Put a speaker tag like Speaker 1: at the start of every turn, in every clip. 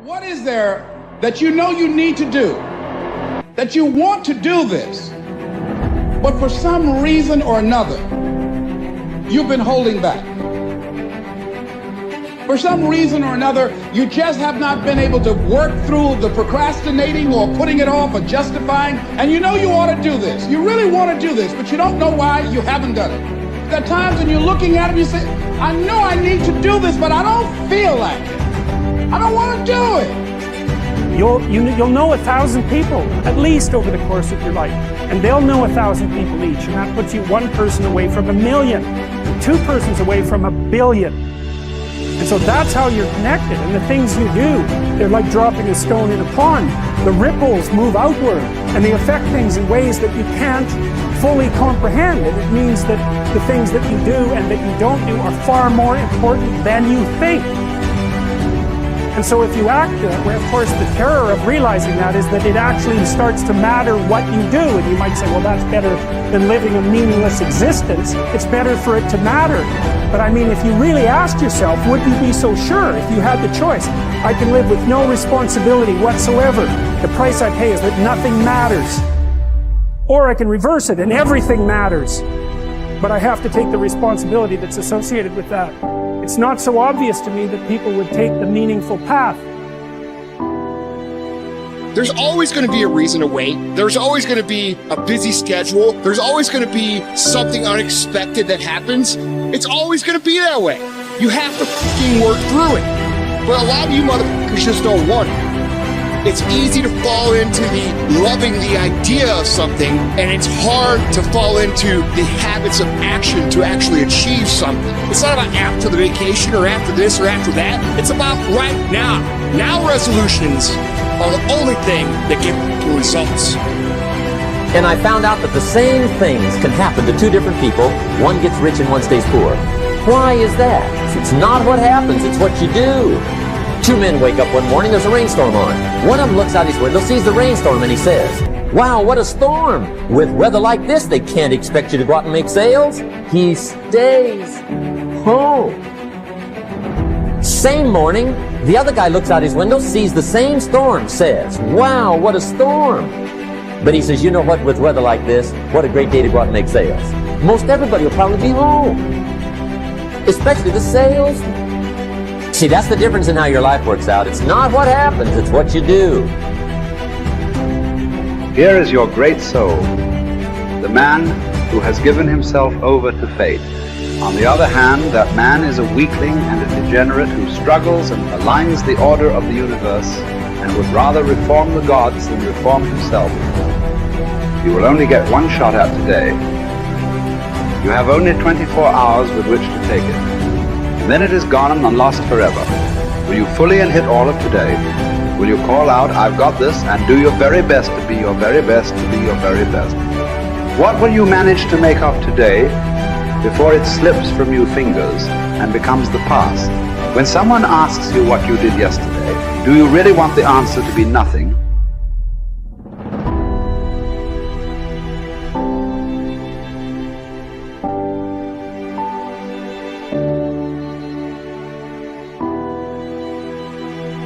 Speaker 1: What is there that you know you need to do, that you want to do this, but for some reason or another, you've been holding back? For some reason or another, you just have not been able to work through the procrastinating or putting it off or justifying, and you know you ought to do this. You really want to do this, but you don't know why you haven't done it. There are times when you're looking at it and you say, I know I need to do this, but I don't feel like it. I don't want to do it.
Speaker 2: You'll know 1,000 people, at least over the course of your life. And they'll know 1,000 people each. And that puts you one person away from 1,000,000. 2 persons away from 1,000,000,000. And so that's how you're connected. And the things you do, they're like dropping a stone in a pond. The ripples move outward and they affect things in ways that you can't fully comprehend. And it means that the things that you do and that you don't do are far more important than you think. And so if you act that way, of course, the terror of realizing that is that it actually starts to matter what you do. And you might say, well, that's better than living a meaningless existence. It's better for it to matter. But I mean, if you really asked yourself, would you be so sure if you had the choice? I can live with no responsibility whatsoever. The price I pay is that nothing matters. Or I can reverse it and everything matters. But I have to take the responsibility that's associated with that. It's not so obvious to me that people would take the meaningful path.
Speaker 3: There's always going to be a reason to wait. There's always going to be a busy schedule. There's always going to be something unexpected that happens. It's always going to be that way. You have to fucking work through it. But a lot of you motherfuckers just don't want it. It's easy to fall into loving the idea of something, and it's hard to fall into the habits of action to actually achieve something. It's not about after the vacation or after this or after that. It's about right now. Now resolutions are the only thing that give results.
Speaker 4: And I found out that the same things can happen to 2 different people. One gets rich and one stays poor. Why is that? It's not what happens, it's what you do. 2 men wake up one morning, there's a rainstorm on. One of them looks out his window, sees the rainstorm, and he says, wow, what a storm. With weather like this, they can't expect you to go out and make sales. He stays home. Same morning, the other guy looks out his window, sees the same storm, says, wow, what a storm. But he says, you know what, with weather like this, what a great day to go out and make sales. Most everybody will probably be home, especially the sales. See, that's the difference in how your life works out. It's not what happens, it's what you do.
Speaker 5: Here is your great soul, the man who has given himself over to fate. On the other hand, that man is a weakling and a degenerate who struggles and aligns the order of the universe and would rather reform the gods than reform himself. You will only get one shot at today. You have only 24 hours with which to take it. Then it is gone and lost forever. Will you fully and hit all of today? Will you call out, I've got this, and do your very best to be your very best to be your very best? What will you manage to make of today before it slips from your fingers and becomes the past? When someone asks you what you did yesterday, do you really want the answer to be nothing?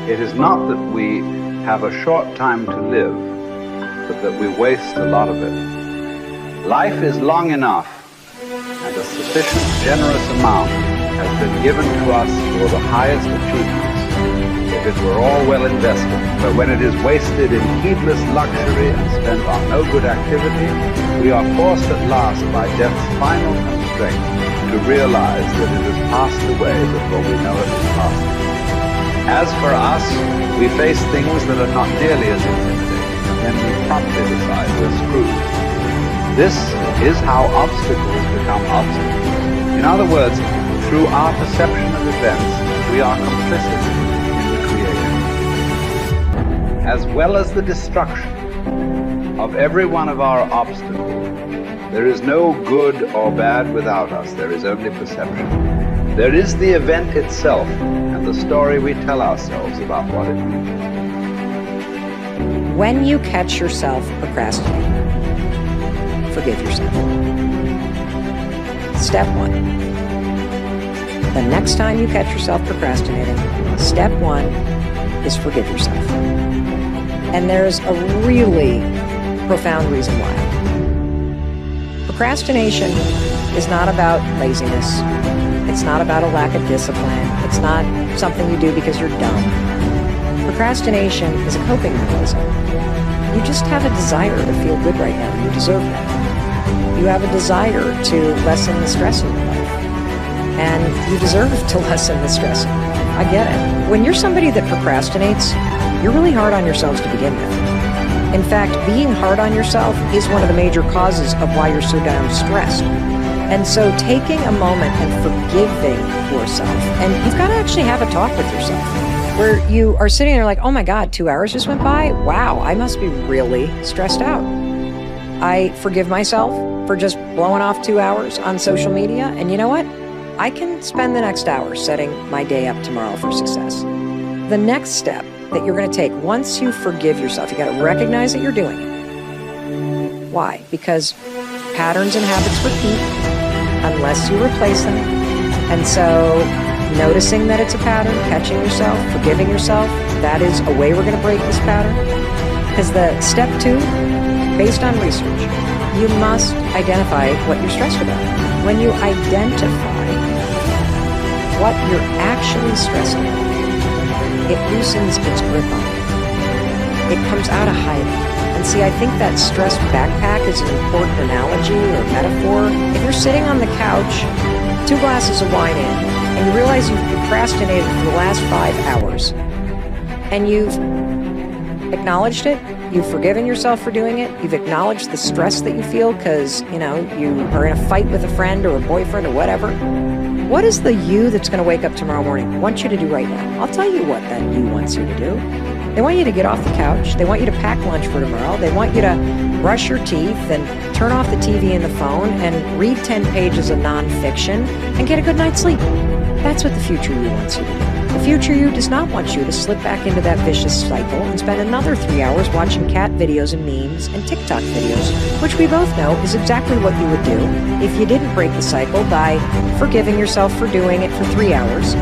Speaker 5: It is not that we have a short time to live, but that we waste a lot of it. Life is long enough, and a sufficient generous amount has been given to us for the highest achievements, if it were all well invested. But when it is wasted in heedless luxury and spent on no good activity, we are forced at last by death's final constraint to realize that it has passed away before we know it has passed. As for us, we face things that are not nearly as intimidating, and then we promptly decide we're screwed. This is how obstacles become obstacles. In other words, through our perception of events, we are complicit in the creation. As well as the destruction of every one of our obstacles, there is no good or bad without us, there is only perception. There is the event itself, and the story we tell ourselves about what it means.
Speaker 6: When you catch yourself procrastinating, forgive yourself. Step 1. The next time you catch yourself procrastinating, step 1, is forgive yourself. And there's a really profound reason why. Procrastination is not about laziness. It's not about a lack of discipline. It's not something you do because you're dumb. Procrastination is a coping mechanism. You just have a desire to feel good right now. You deserve that. You have a desire to lessen the stress in your life. And you deserve to lessen the stress in your life. I get it. When you're somebody that procrastinates, you're really hard on yourselves to begin with. In fact, being hard on yourself is one of the major causes of why you're so damn stressed. And so taking a moment and forgiving yourself, and you've got to actually have a talk with yourself, where you are sitting there like, oh my God, 2 hours just went by? Wow, I must be really stressed out. I forgive myself for just blowing off 2 hours on social media, and you know what? I can spend the next hour setting my day up tomorrow for success. The next step that you're going to take, once you forgive yourself, you got to recognize that you're doing it. Why? Because patterns and habits repeat unless you replace them. And so noticing that it's a pattern, catching yourself, forgiving yourself, that is a way we're going to break this pattern. Because the step 2, based on research, you must identify what you're stressed about. When you identify what you're actually stressed about, it loosens its grip on you. It comes out of hiding. And see, I think that stress backpack is an important analogy or metaphor. If you're sitting on the couch, 2 glasses of wine in, and you realize you've procrastinated for the last 5 hours, and you've acknowledged it, you've forgiven yourself for doing it, you've acknowledged the stress that you feel because, you are in a fight with a friend or a boyfriend or whatever, what is the you that's going to wake up tomorrow morning want you to do right now? I'll tell you what that you wants you to do. They want you to get off the couch. They want you to pack lunch for tomorrow. They want you to brush your teeth and turn off the TV and the phone and read 10 pages of nonfiction and get a good night's sleep. That's what the future you wants you to do. The future you does not want you to slip back into that vicious cycle and spend another 3 hours watching cat videos and memes and TikTok videos, which we both know is exactly what you would do if you didn't break the cycle by forgiving yourself for doing it for 3 hours,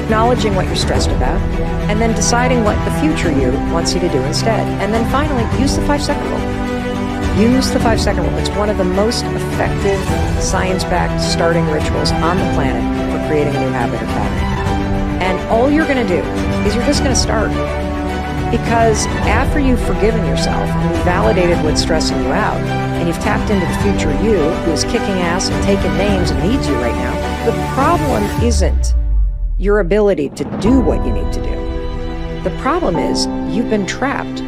Speaker 6: acknowledging what you're stressed about, and then deciding what the future you wants you to do instead. And then finally, use the 5-second rule. Use the 5-second rule. It's one of the most effective science-backed starting rituals on the planet for creating a new habit or pattern. And all you're going to do is you're just going to start. Because after you've forgiven yourself and you've validated what's stressing you out, and you've tapped into the future you who is kicking ass and taking names and needs you right now, the problem isn't your ability to do what you need to do. The problem is you've been trapped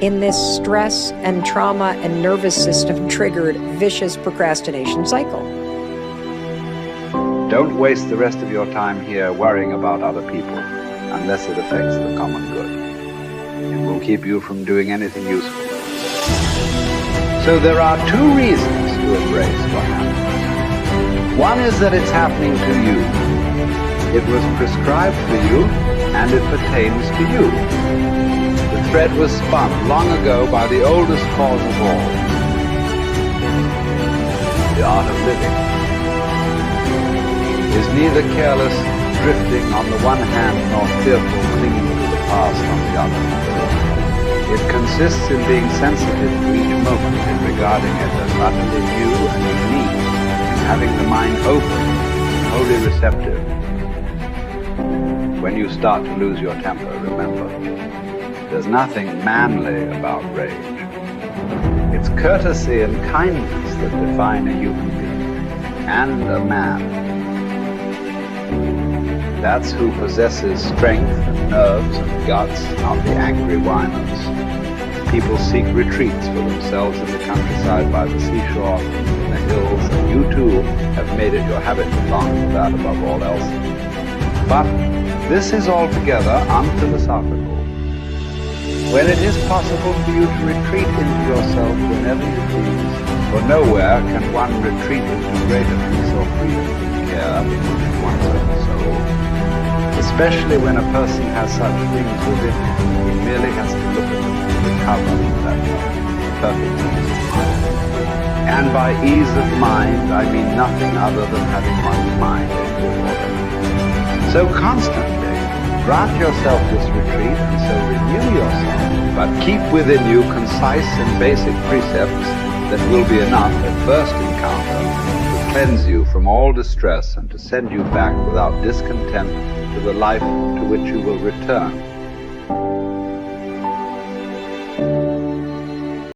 Speaker 6: in this stress and trauma and nervous system triggered vicious procrastination cycle.
Speaker 5: Don't waste the rest of your time here worrying about other people unless it affects the common good. It will keep you from doing anything useful. So there are 2 reasons to embrace what happens. One is that it's happening to you. It was prescribed for you, and it pertains to you. The thread was spun long ago by the oldest cause of all, the art of living. Is neither careless drifting on the one hand nor fearful clinging to the past on the other. It consists in being sensitive to each moment and regarding it as utterly new and unique, in having the mind open, wholly receptive. When you start to lose your temper, remember, there's nothing manly about rage. It's courtesy and kindness that define a human being, and a man. That's who possesses strength and nerves and guts, not the angry whiners. People seek retreats for themselves in the countryside, by the seashore, in the hills, and you too have made it your habit to long for that above all else. But this is altogether unphilosophical. When it is possible for you to retreat into yourself whenever you please, for nowhere can one retreat into greater peace or freedom from care than within one's own soul. Especially when a person has such things within him, he merely has to look at them to recover that perfect ease of mind. And by ease of mind, I mean nothing other than having one's mind in good order. So constantly, Grant yourself this retreat and so renew yourself, but keep within you concise and basic precepts that will be enough at first encounter to cleanse you from all distress and to send you back without discontent to the life to which you will return.